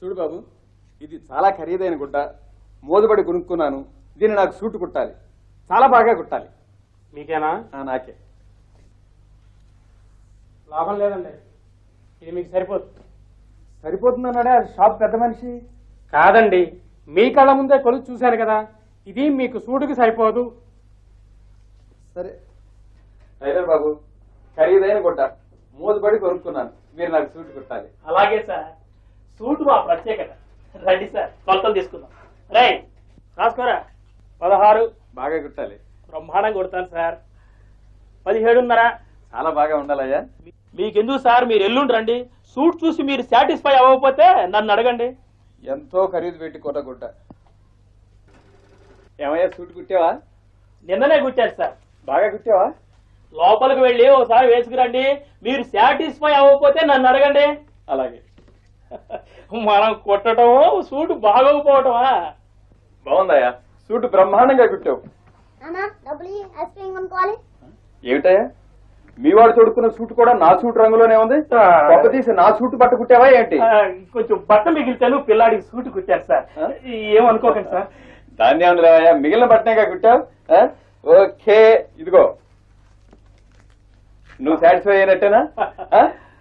చూడు బాబు, ఇది చాలా ఖరీదైన గుడ్డ, మోదుబడి కొనుక్కున్నాను. దీన్ని నాకు సూటు కుట్టాలి, చాలా బాగా కుట్టాలి. మీకేనా? నాకే. లాభం లేదండి, ఇది మీకు సరిపోతుంది. సరిపోతుందన్నాడే షాప్ పెద్ద మనిషి. కాదండి, మీ కళ్ళ ముందే కొలుసు చూశాను కదా, ఇది మీకు సూటుకి సరిపోదు. సరే టైలర్ బాబు, ఖరీదైన గుడ్డ, మోదుబడి కొనుక్కున్నాను. మీరు నాకు సూటు కుట్టాలి. అలాగే సార్, సూటు మా ప్రత్యేకత. రండి సార్, కొలతలు తీసుకుందాం. రై రాసుకోరా. 16 బాగా కుట్టాలి. బ్రహ్మాండంగా కొడతాను సార్. 17.5 చాలా బాగా ఉండాలయ్యా. మీకెందుకు సార్, మీరు ఎల్లుండి రండి. సూట్ చూసి మీరు సాటిస్ఫై అవ్వకపోతే నన్ను అడగండి. ఎంతో ఖరీదు పెట్టి కొట్ట గుడ్డ. ఏమయ్యా సూటు కుట్టావా? నిన్ననే కుట్టారు సార్. బాగా కుట్టావా? లోపలికి వెళ్ళి ఒకసారి వేసుకురండి. మీరు సాటిస్ఫై అవ్వకపోతే నన్ను అడగండి. అలాగే. మనం కొట్టడమో సూటు బాగోకపోవటమా? బాగుందయ్యా, సూటు బ్రహ్మాండంగా కుట్టావు. ఏమిటయ్యా, మీ వాడు తొడుక్కున్న సూటు కూడా నా సూటు రంగులోనే ఉంది. గొప్ప తీసి నా సూటు బట్ట కుట్టావా ఏంటి? కొంచెం బట్ట మిగిలిచాను, పిల్లాడికి సూటు కుట్టారు సార్. ఏమనుకోకండి సార్. దాన్ని ఏమన్నా మిగిలిన బట్టనేగా కుట్టావు. ఓకే, ఇదిగో నువ్వు సాటిస్ఫై అయినట్టేనా?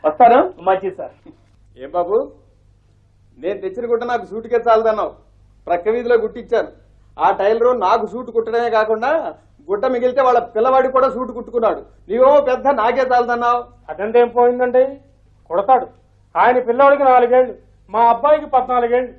వస్తాను. మంచిది సార్. ఏం బాబు, నేను తెచ్చిన గుట్ట నాకు సూటుకే చాలదన్నావు. ప్రక్క వీధిలో గుట్టించాను. ఆ టైలరు నాకు సూటు కుట్టడమే కాకుండా గుట్ట మిగిలితే వాళ్ళ పిల్లవాడికి కూడా సూటు కుట్టుకున్నాడు. నీవో పెద్ద నాకే చాలదన్నావు. అదంతా ఏం పోయిందండి, కొడతాడు. ఆయన పిల్లవాడికి 4 ఏళ్ళు, మా అబ్బాయికి 14 ఏళ్ళు.